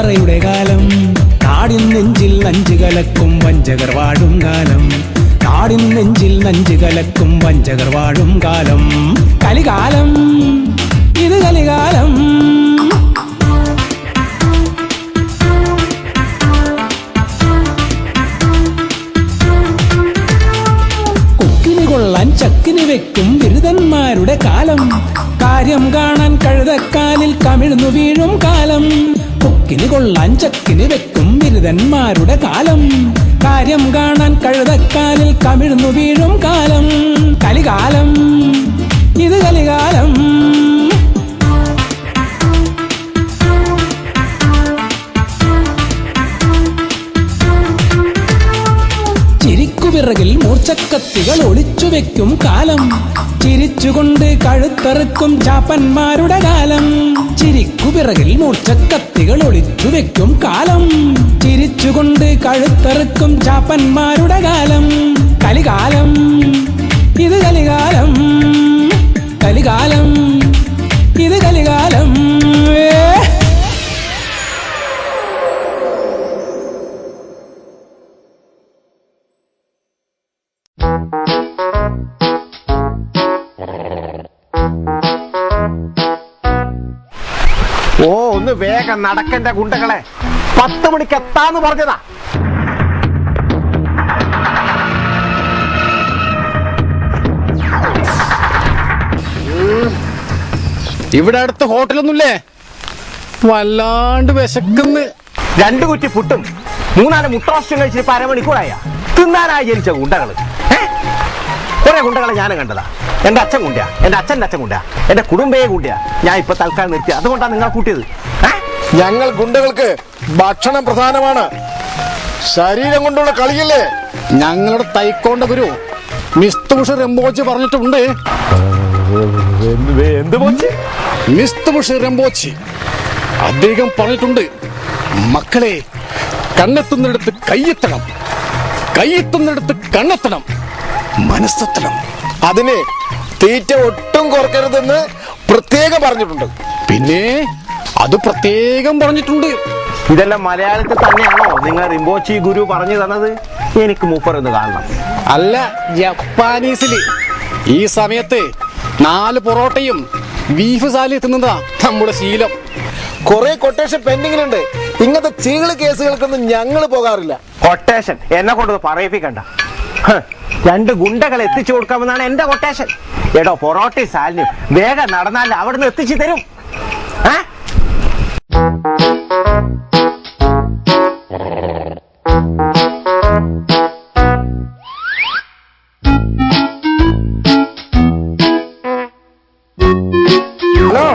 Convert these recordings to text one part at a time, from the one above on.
പറയുടെ കാലം. നാടിൻ നെഞ്ചിൽ നഞ്ചു കലക്കും വഞ്ചകർ വാഴും കാലം. നാടിൻ നെഞ്ചിൽ നഞ്ചു കലക്കും വഞ്ചകർ വാഴും കാലം. കലികാലം, ഇത് കലികാലം. കൊക്കിന് കൊള്ളാൻ ചക്കിന് വെക്കും ബിരുദന്മാരുടെ കാലം. കാര്യം കാണാൻ കഴുതക്കാലിൽ കമിഴ്ന്നു വീഴും കാലം. കൊക്കിന് കൊള്ളാൻ ചക്കിന് വെക്കും ബിരുദന്മാരുടെ കാലം. കാര്യം കാണാൻ കഴുതക്കാലിൽ കമിഴ്ന്നു വീഴും കാലം. കലികാലം, ഇത് കലികാലം. ചിരിക്കുപിറകിൽ മൂർച്ചക്കത്തികൾ ഒളിച്ചു വെക്കും കാലം. ചിരിച്ചുകൊണ്ട് കഴുത്തറുക്കും ചാപ്പന്മാരുടെ കാലം. ചിരിക്കുപിറകിൽ മൂർച്ചക്കത്തികൾ ഒളിച്ചു വെക്കും കാലം. ചിരിച്ചുകൊണ്ട് കഴുത്തറുക്കും ചാപ്പന്മാരുടെ കാലം. കലികാലം, ഇത് കലികാലം. കലികാലം, ഇത് കലികാലം. ഓ, ഒന്ന് വേഗം നടക്കണ്ട ഗുണ്ടകളെ. 10 മണിക്ക് എത്താന്ന് പറഞ്ഞതാ. ഇവിടെ അടുത്ത് ഹോട്ടലൊന്നുമില്ലേ? വല്ലാണ്ട് വിശക്കുന്ന്. 2 കുറ്റി പുട്ടും 3-4 മുട്ടറോസ്റ്റും കഴിച്ചിട്ട് 1/2 മണിക്കൂറായ. തിന്നാനായി ജനിച്ച ഗുണ്ടകള്. കുറെ ഗുണ്ടകളെ ഞാനും കണ്ടതാ. എന്റെ അച്ഛൻ കുണ്ടിയാ, എന്റെ അച്ഛൻ്റെ അച്ഛൻ കുണ്ടിയാ, എന്റെ കുടുംബയെ കുണ്ടിയാ. ഞാൻ ഇപ്പൊ തൽക്കാലം നിർത്തി. അതുകൊണ്ടാണ് നിങ്ങൾ കൂട്ടിയത്. ഞങ്ങൾ ഗുണ്ടകൾക്ക് ഭക്ഷണം പ്രധാനമാണ്, ശരീരം കൊണ്ടുള്ള കളിയല്ലേ. ഞങ്ങളുടെ തൈക്കോണ്ട ഗുരു മിസ്തുഷ് റെമ്പോച്ചി പറഞ്ഞിട്ടുണ്ട്. എന്ത് പോച്ച്? മിസ്തുഷ് റെമ്പോച്ചി അദ്ദേഹം പറഞ്ഞിട്ടുണ്ട്, മക്കളെ കണ്ണെത്തുന്നിടത്ത് കയ്യെത്തണം, കയ്യെത്തുന്നിടത്ത് കണ്ണെത്തണം, മനസ്സെത്തണം. അതിന് തീറ്റ ഒട്ടും കുറക്കരുതെന്ന് പ്രത്യേകം പറഞ്ഞിട്ടുണ്ട്. പിന്നെ അത് പ്രത്യേകം പറഞ്ഞിട്ടുണ്ട്. ഇതെല്ലാം മലയാളത്തിൽ തന്നെയാണോ നിങ്ങൾ റിംബോച്ചി ഗുരു പറഞ്ഞു തന്നത്? എനിക്ക് മൂപ്പറൊന്ന് കാണണം. അല്ല, ജപ്പാനീസില് ഈ സമയത്ത് 4 പൊറോട്ടയും ബീഫ് സാലി തിന്നതാ നമ്മുടെ ശീലം. കുറെ കൊട്ടേഷൻ പെൻഡിങ്ങിലുണ്ട്. ഇങ്ങനത്തെ ചീള് കേസുകൾക്കൊന്നും ഞങ്ങൾ പോകാറില്ല. കൊട്ടേഷൻ എന്നെ കൊണ്ട് പറയിപ്പിക്കണ്ട. 2 ഗുണ്ടകളെ എത്തിച്ചു കൊടുക്കാമെന്നാണ് എന്റെ കൊട്ടേഷൻ. എടോ, പൊറോട്ടയും സാലിനും വേഗം നടന്നാൽ അവിടുന്ന് എത്തിച്ചു തരും. ഹലോ,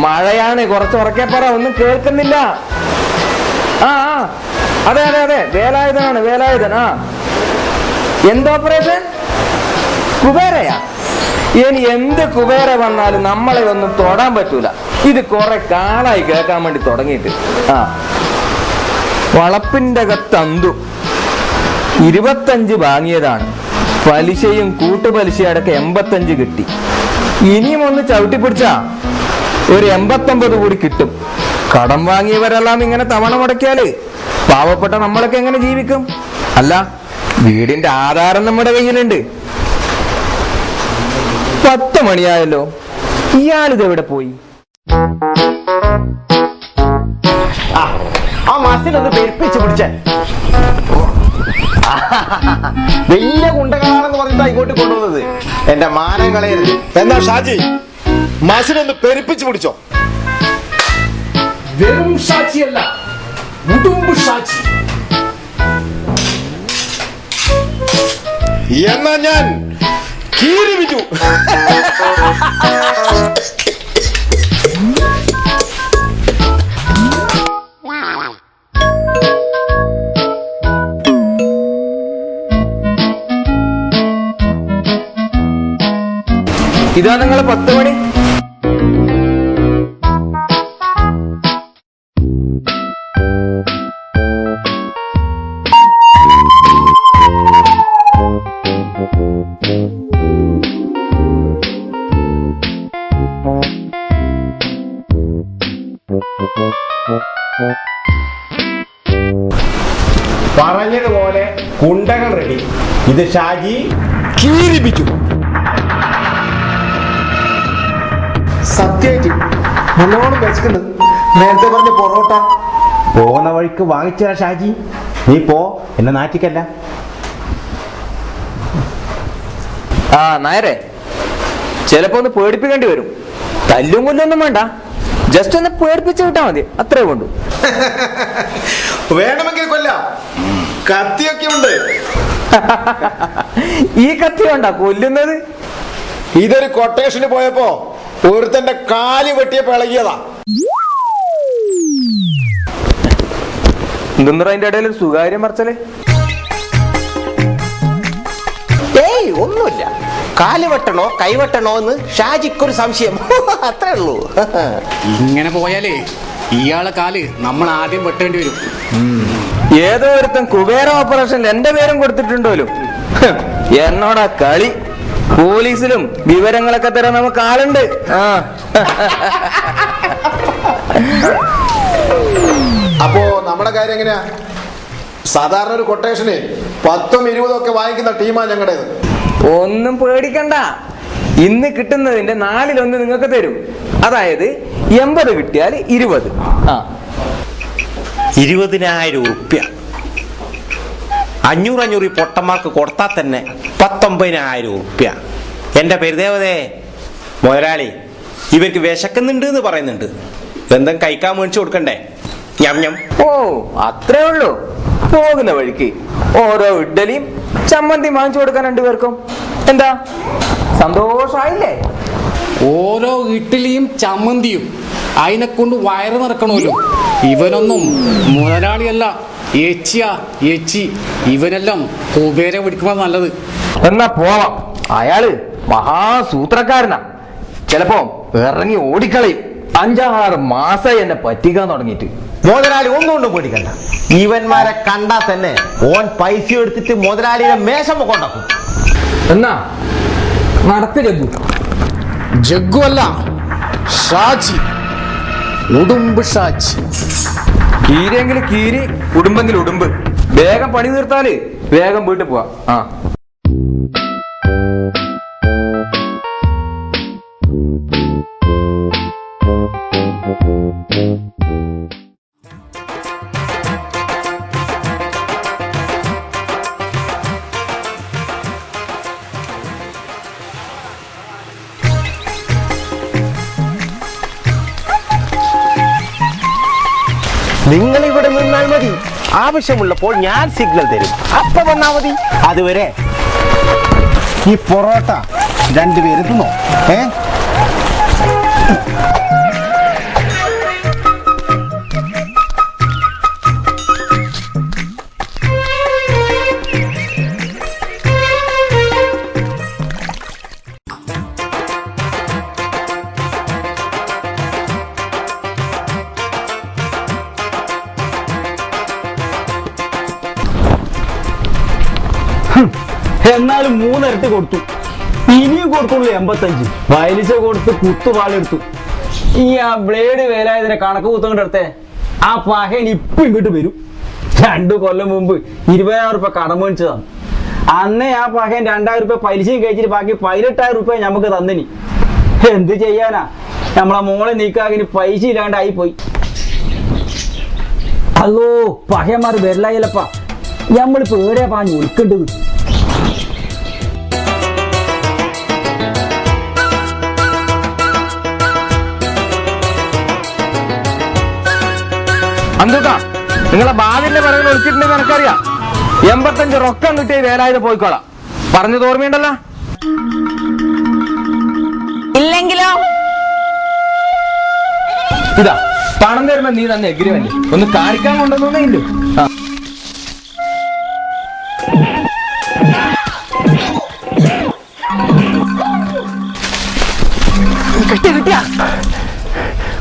മഴയാണ്, കുറച്ച് ഉറക്കെ പറ, ഒന്നും കേൾക്കുന്നില്ല. ആ അതെ അതെ അതെ, വേലായുധനാണ്, വേലായുധൻ. എന്ത് ഓപ്പറേഷൻ? കുബേരയാ? ഇനി എന്ത് കുബേര വന്നാലും നമ്മളെ ഒന്നും തൊടാൻ പറ്റൂല. ഇത് കുറെ കാലായി കേൾക്കാൻ വേണ്ടി തുടങ്ങിയിട്ട്. വളപ്പിന്റെ കത്തന്തു 25 വാങ്ങിയതാണ്. പലിശയും കൂട്ടുപലിശയും അടക്കം 85 കിട്ടി. ഇനിയും ഒന്ന് ചവിട്ടിപ്പിടിച്ചാ ഒരു 89 കൂടി കിട്ടും. കടം വാങ്ങിയവരെല്ലാം ഇങ്ങനെ തവണ മുടക്കിയാല് പാവപ്പെട്ട നമ്മളൊക്കെ എങ്ങനെ ജീവിക്കും? അല്ല, വീടിന്റെ ആധാരം നമ്മുടെ കയ്യിലുണ്ട്. 10 മണിയായല്ലോ, ഇയാളിതെവിടെ പോയി? ആ മസിലൊന്ന് പെരുപ്പിച്ച് പിടിച്ചേ. വലിയ ഗുണ്ടകളാണെന്ന് പറഞ്ഞിട്ടാ ഇങ്ങോട്ട് കൊണ്ടുവന്നത്. എന്റെ മാനം കളയരുത്. എന്നാ ഷാജി, മസിനൊന്ന് പെരുപ്പിച്ചു പിടിച്ചോ. വെറും ഷാച്ചിയല്ല, ഉടുമ്പ് ഷാച്ചി. എന്നാ ഞാൻ കീറി വിറ്റു. ഇതാ നിങ്ങളെ 10 മണി. പറഞ്ഞതുപോലെ കുണ്ടകൾ റെഡി. ഇത് ഷാജി കീരിപ്പിച്ചു. സത്യമായിട്ട് നല്ലോണം വിശക്കുന്നു. നേരത്തെ പറഞ്ഞ പൊറോട്ട പോകുന്ന വഴിക്ക് വാങ്ങിച്ചാ ഷാജി. നീ പോ, എന്നെ നാറ്റിക്കല്ല. ആ നായരെ, ചിലപ്പോ ഒന്ന് പേടിപ്പിക്കേണ്ടി വരും. തല്ലും കൊല്ലൊന്നും വേണ്ട, ജസ്റ്റ് ഒന്ന് പേടിപ്പിച്ച് വിട്ടാ മതി, അത്രേ കൊണ്ടു. വേണമെങ്കിൽ കൊല്ലാം, കത്തിയൊക്കെ ഉണ്ട്. ഈ കത്തി വേണ്ട കൊല്ലുന്നത്. ഇതൊരു കൊട്ടേഷന് പോയപ്പോ ഒരുത്തന്റെ കാല് വെട്ടിയപ്പോ ഇളകിയതാ. എന്തെന്നോ അതിന്റെ ഇടയിൽ ഒരു സുകാര്യം മറച്ചല്ലേ? ഏയ് ഒന്നുമില്ല. കാല് വെട്ടണോ കൈവെട്ടണോ എന്ന് ഷാജിക്കൊരു സംശയം, അത്രേ ഉള്ളൂ. ഇങ്ങനെ പോയാലേ ഇയാളെ കാല് നമ്മൾ ആദ്യം വെട്ടേണ്ടി വരും. ഏതോ ഒരുത്തൻ കുബേര ഓപ്പറേഷനിൽ എന്റെ പേരും കൊടുത്തിട്ടുണ്ടല്ലോ. എന്നോടാ കളി. പോലീസിലും വിവരങ്ങളൊക്കെ തരാൻ നമുക്ക് ആളുണ്ട്. അപ്പോ നമ്മുടെ കാര്യം എങ്ങനെയാ? സാധാരണ ഒരു കൊട്ടേഷന് 10ഉം 20ഉം ഒക്കെ വാങ്ങിക്കുന്ന ടീമാ ഞങ്ങളുടേത്. ഒന്നും പേടിക്കണ്ട, ഇന്ന് കിട്ടുന്നതിന്റെ 1/4 നിങ്ങൾക്ക് തരും. അതായത് 80 കിട്ടിയാൽ 20. 20,000 ഉറുപ്പ്യ 500 പൊട്ടന്മാർക്ക് കൊടുത്താൽ തന്നെ 19,000 ഉറുപ്പ്യ. എന്റെ പെരുദേവതേ മുതലാളി, ഇവർക്ക് വിശക്കുന്നുണ്ട് എന്ന് പറയുന്നുണ്ട്. എന്തെങ്കിലും കഴിക്കാൻ മേടിച്ചു കൊടുക്കണ്ടേ? ഞം ഞം. ഓ അത്രേ ഉള്ളൂ. പോകുന്ന വഴിക്ക് ഓരോ ഇഡ്ഡലിയും ചമ്മന്തി വാങ്ങിച്ചു കൊടുക്കാൻ 2 പേർക്കും. എന്താ സന്തോഷായില്ലേ? ഓരോ ഇഡ്ഡലിയും ചമ്മന്തിയും അതിനെ കൊണ്ട് വയറ് നിറക്കണമല്ലോ. ഇവനൊന്നും മുതലാളിയല്ല, എച്ചിയാ എച്ചി. ഇവനെല്ലാം കുബേര പിടിക്കുമ്പോ നല്ലത്. എന്നാ പോവാം. അയാള് മഹാസൂത്രക്കാരനാ. ചിലപ്പോ ഇറങ്ങി ഓടിക്കളയും. 5-6 മാസമായി എന്നെ പറ്റിക്കാൻ തുടങ്ങിയിട്ട്. മുതലാളി ഒന്നുകൊണ്ടും പേടിക്കണ്ട. ഇവന്മാരെ കണ്ടാ തന്നെ ഓൻ പൈസ എടുത്തിട്ട് മുതലാളിയുടെ മേശം കൊണ്ടാക്കും. എന്നാ നടത്ത് ജഗ്ഗു. ജഗ്ഗു അല്ല, ഷാജി. ഉടുമ്പ് ഷാജി. കീരിയെങ്കിലും കീരി, ഉടുമ്പെങ്കിലും ഉടുമ്പ്. വേഗം പണി തീർത്താല് വേഗം വീട്ടിൽ പോവാ. നിങ്ങൾ ഇവിടെ നിന്നാൽ മതി. ആവശ്യമുള്ളപ്പോൾ ഞാൻ സിഗ്നൽ തരും, അപ്പൊ വന്നാ മതി. അതുവരെ ഈ പൊറോട്ട 2 പേര് തിന്നോ. എന്നാലും 3 ഇരട്ടി കൊടുത്തു. ഇനിയും കൊടുത്തുള്ളൂ 85. പലിശ കൊടുത്ത് കുത്തുപാളെടുത്തു. ഈ ആ ബ്ലേഡ് വേലായതിനെ കണക്ക് കുത്തങ്ങോട്ടെടുത്തേ ആ പഹയൻ ഇപ്പൊ ഇങ്ങോട്ട് വരും. 2 കൊല്ലം മുമ്പ് 20,000 രൂപ കടം മേടിച്ചതാണ്. അന്നേ ആ പഹയൻ 2,000 രൂപ പലിശയും കഴിച്ചിട്ട് ബാക്കി 18,000 രൂപ നമുക്ക് തന്നിനി. എന്ത് ചെയ്യാനാ, നമ്മളെ മോളെ നീക്കാകിന് പൈസ ഇല്ലാണ്ടായി പോയി. അല്ലോ പഹയന്മാർ വരലായില്ലപ്പാ. നമ്മളിപ്പോ എവിടെയാ പാഞ്ഞ് ഒളിക്കേണ്ടത്? അന്തുക, നിങ്ങളെ ഭാവിന്റെ പിറകിൽ ഒളിച്ചിട്ടുണ്ടെന്ന് എനിക്കറിയാം. 85 റൊക്കം കിട്ടിയ വേലായത് പോയിക്കോളാം. പറഞ്ഞത് ഓർമ്മയുണ്ടല്ലോ. ഇല്ലെങ്കിലോ ഇതാ പണം തരുമ്പോ നീ തന്നെ എഗ്രിമെന്റ് ഒന്ന് കാണിക്കാൻ കൊണ്ടുവന്നേ ഇല്ലു.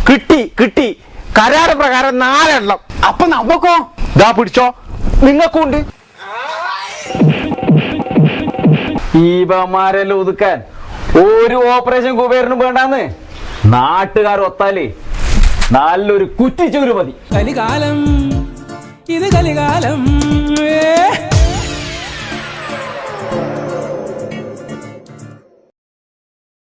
കിട്ടി കിട്ടി. കരാറ് പ്രകാരം 4 എണ്ണം. അപ്പൊ നമുക്കോ? ഇതാ പിടിച്ചോ, നിങ്ങൾക്കുണ്ട്. ഈബമാരെല്ലാം ഒതുക്കാൻ ഒരു ഓപ്പറേഷൻ കുബേരനും വേണ്ടാന്ന് നാട്ടുകാർ ഒത്താലേ നല്ലൊരു കുറ്റിച്ചൂര് മതി. കലികാലം ഇത് കലികാലം